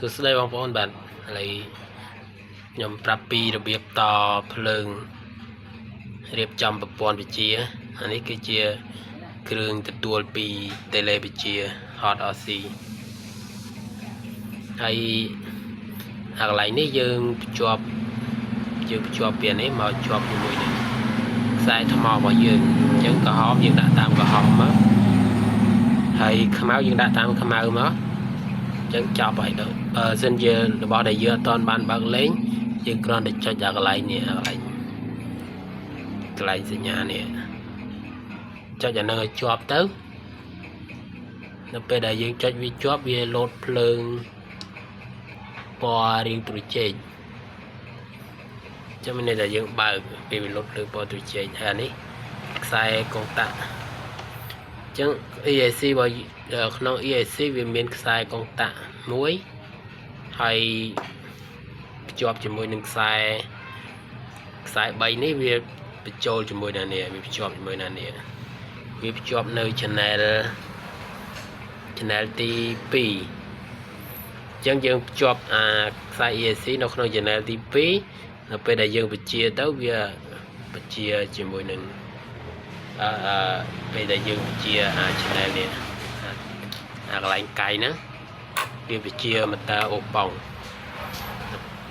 សួស្តីបងប្អូនបាទឥឡូវខ្ញុំប្រាប់ពីរបៀបតភ្លើងរៀបចំប្រព័ន្ធវិទ្យាអានេះគឺជាគ្រឿងទទួលពីតេឡេវិទ្យា Hot RC ហើយអាកន្លែងនេះយើងភ្ជាប់ពីនេះមកជាប់ជាមួយនឹងខ្សែថ្មរបស់យើងអញ្ចឹងក្រហមយើងដាក់តាមក្រហមមកហើយខ្មៅយើងដាក់តាមខ្មៅមកចឹងចប់ហើយទៅបើសិនជារបស់ដែលយើងអត់ទាន់បានបើកលេងយើងគ្រាន់តែចុចអាកន្លែងនេះកន្លែងសញ្ញានេះចុចអានឹងឲ្យជាប់ទៅនៅពេលដែលយើងចុចវាជាប់វាលោតភ្លើងពណ៌រាងត្រជាក់ចាំនេះដែលយើងបើកពេលវាលោតភ្លើងពណ៌ត្រជាក់ហើយនេះខ្សែកុងតាក់អញ្ចឹង EIC របស់ក្នុង EIC វាមានខ្សែកុងតាក់មួយហើយភ្ជាប់ជាមួយនឹងខ្សែ3នេះវាបញ្ចូលជាមួយនឹងនេះវាភ្ជាប់ជាមួយនឹងនេះវាភ្ជាប់នៅ channel ទី2អញ្ចឹងយើងភ្ជាប់ខ្សែ EIC នៅក្នុង channel ទី2នៅពេលដែលយើងបញ្ជាទៅវាបញ្ជាជាមួយនឹងពេលដែលយើងបញ្ជា channel នេះកន្លែងកៃហ្នឹងវាបញ្ជាម៉ូទ័រអូប៉ង់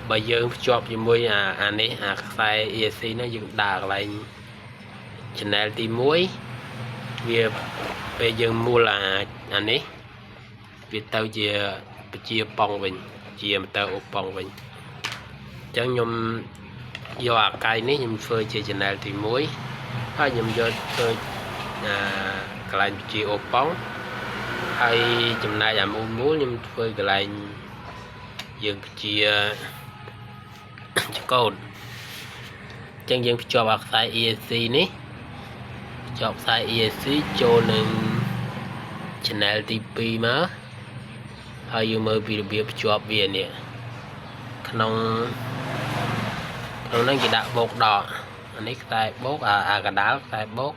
បើយើងភ្ជាប់ជាមួយអានេះខ្សែ EIC ហ្នឹងយើងដាក់កន្លែង channel ទី1វាពេលយើងមូលអានេះវាទៅជាបញ្ជាប៉ង់វិញជាម៉ូទ័រអូប៉ង់វិញអញ្ចឹងខ្ញុំយកអាកៃនេះខ្ញុំធ្វើជា channel ទី1ហើយខ្ញុំយកធ្វើកន្លែងបញ្ជាអូប៉ង់ហើយចំណែកអាមូលខ្ញុំធ្វើកន្លែងយើងបញ្ជាចកូតអញ្ចឹងយើងភ្ជាប់អាខ្សែ EIC នេះភ្ជាប់ខ្សែ EIC ចូលនឹង channel ទី2មកហើយយើងមើលពីរបៀបភ្ជាប់វានេះក្នុងហ្នឹងគេដាក់បូកដកអានេះខ្សែបូកអាកដាលខ្សែបូក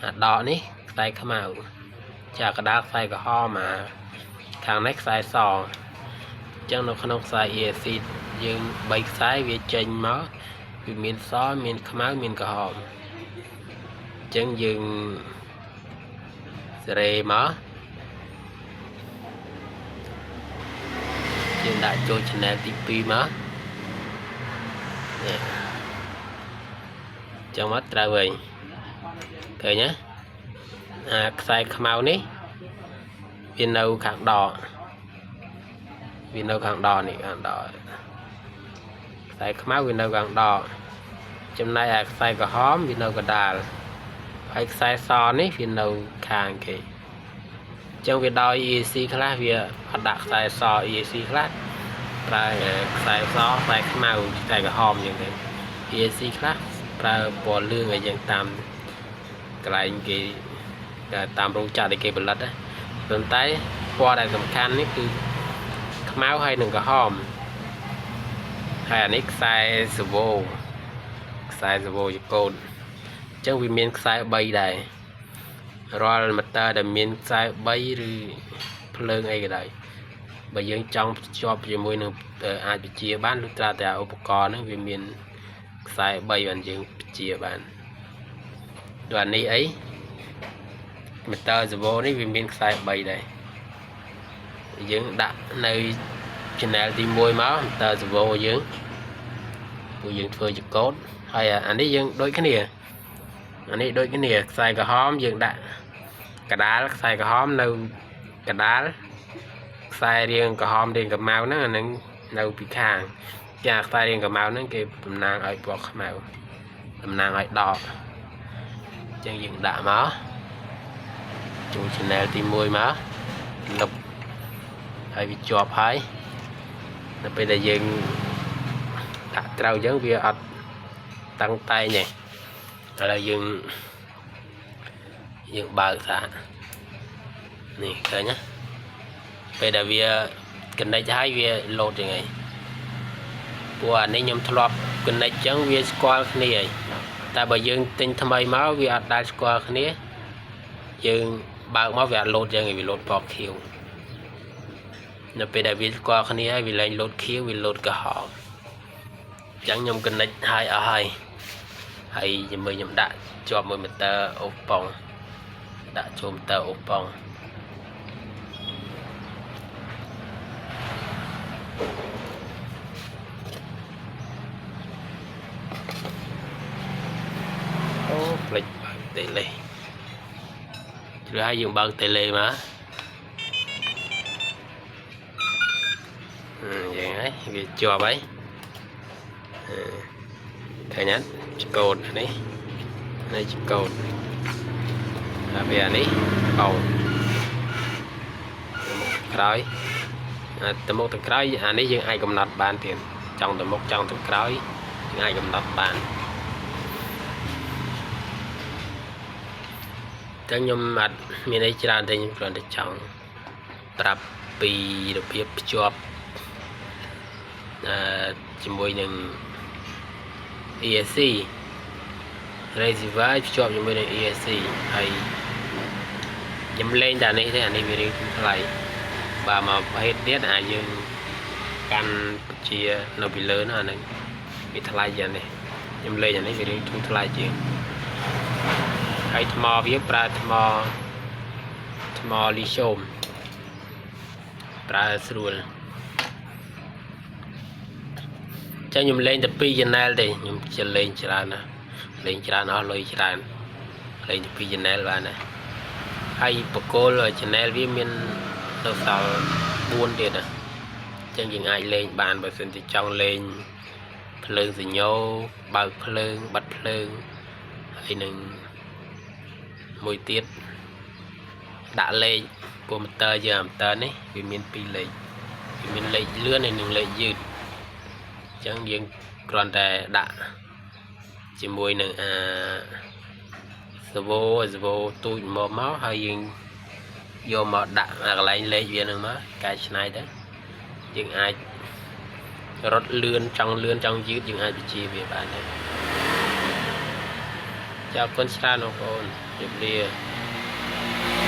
អាដកនេះខ្សែខ្មៅចាកដាលខ្សែក្រហមខាងនេះខ្សែសអញ្ចឹងនៅក្នុងខ្សែ EIC យើង3ខ្សែវាចេញមកវាមានសមានខ្មៅមានក្រហមអញ្ចឹងយើងសេរីមកយើងដាក់ចូល channel ទី2មកនេះអញ្ចឹងមកត្រូវវិញឃើញណាខ្សែខ្មៅនេះវានៅខាងដកនេះខាងដកខ្សែខ្មៅវានៅខាងដកចំណែកឯខ្សែក្រហមវានៅកណ្ដាលហើយខ្សែសនេះវានៅខាងគេអញ្ចឹងវាដោយ EIC ខ្លះវាអត់ដាក់ខ្សែស EIC ខ្លះប្រើខ្សែសខ្សែខ្មៅខ្សែក្រហមយ៉ាងទៅ EIC ខ្លះប្រើពណ៌លឿងអីយ៉ាងតាមកន្លែងគេតាមរោងចក្រដែលគេផលិតណាប៉ុន្តែពណ៌ដែលសំខាន់នេះគឺខ្មៅហើយនិងក្រហមហើយអានេះខ្សែសាវ៉ូចកូតអញ្ចឹងវាមានខ្សែ3ដែររាល់ម៉ូទ័រដែលមានខ្សែ3ឬភ្លើងអីក៏ដោយបើយើងចង់ភ្ជាប់ជាមួយនឹងអាចបញ្ជាបានលុះត្រាតែឧបករណ៍ហ្នឹងវាមានខ្សែ3បានយើងបញ្ជាបានដូចអានេះអីម៉ូទ័រសាវ៉ូនេះវាមានខ្សែ3ដែរយើងដាក់នៅ channel ទី1មកម៉ូទ័រសាវ៉ូយើងធ្វើចកូតហើយអានេះយើងដូចគ្នាខ្សែក្រហមយើងដាក់កដាលខ្សែក្រហមនៅកដាលខ្សែរាងក្រហមរាងក្រមៅហ្នឹងអានឹងនៅពីខាងចាខ្សែរាងក្រមៅហ្នឹងគេតំណាងឲ្យពណ៌ខ្មៅតំណាងឲ្យដកអញ្ចឹងយើងដាក់មកចូល channel ទី1មកលុបហើយវាជាប់ហើយនៅពេលដែលយើងដាក់ត្រូវអញ្ចឹងវាអត់តឹងតែងទេឥឡូវយើងបើកសានេះឃើញណាពេលដែលវា connect ហើយវាលោតយ៉ាងហ្នឹងព្រោះអានេះខ្ញុំធ្លាប់ connect អញ្ចឹងវាស្គាល់គ្នាហើយតែបើយើងទិញថ្មីមកវាអត់ដែលស្គាល់គ្នាយើងបើកមកវាអត់លោតយ៉ាងវាលោតពណ៌ខៀវ nó về đại việt qua cái này vì lấy lột kia vì lột cả họ chẳng nhom cân nách hai ở hai hay mới nhom đã cho mười một tờ ốp bông đã chôm tờ ốp bông lịch tỷ lệ rồi hai dùng bằng tỷ lệ mà vậy ấy việc cho bấy thầy nhắn cột này đây cột về này bầu cõi từ một từ cõi anh ấy nhưng ai cầm nát bàn tiền trong từ một trong từ cõi nhưng ai cầm nát bàn chẳng nhom mặt miền ấy ra đây những chuyện để chọn tập bì được biết job chỉ môi những ESC raise vibe job chỉ môi những ESC hay nhắm lên đàn này thế anh ấy về lại và mà hết biết nhưng can chia nó bị lớn hơn này bị thay giờ này nhắm lên đàn này về thu thay chuyện hay thò viết ra thò lý xôm ra sườn cho nhung lên tập pi channel đi nhung chỉ lên channel nó lôi channel lên tập pi channel vào này hay bậc cô rồi channel với mình đâu sao buôn tiền à chẳng những ai lên bàn bởi vì trong lên phơi thì nhau bao phơi bắt phơi hay nâng mùi tiết đã lên của một tờ giờ một tờ này vì mình pi lấy vì mình lấy lứa này đừng lấy dư chẳng những còn để đã chỉ mùi này vô tôi mò máu hay dừng vô mà đã lại lấy viên nữa mà cái này đó những ai rót lươn trong dư những ai bị chi về bạn này chào con sao nó con đẹp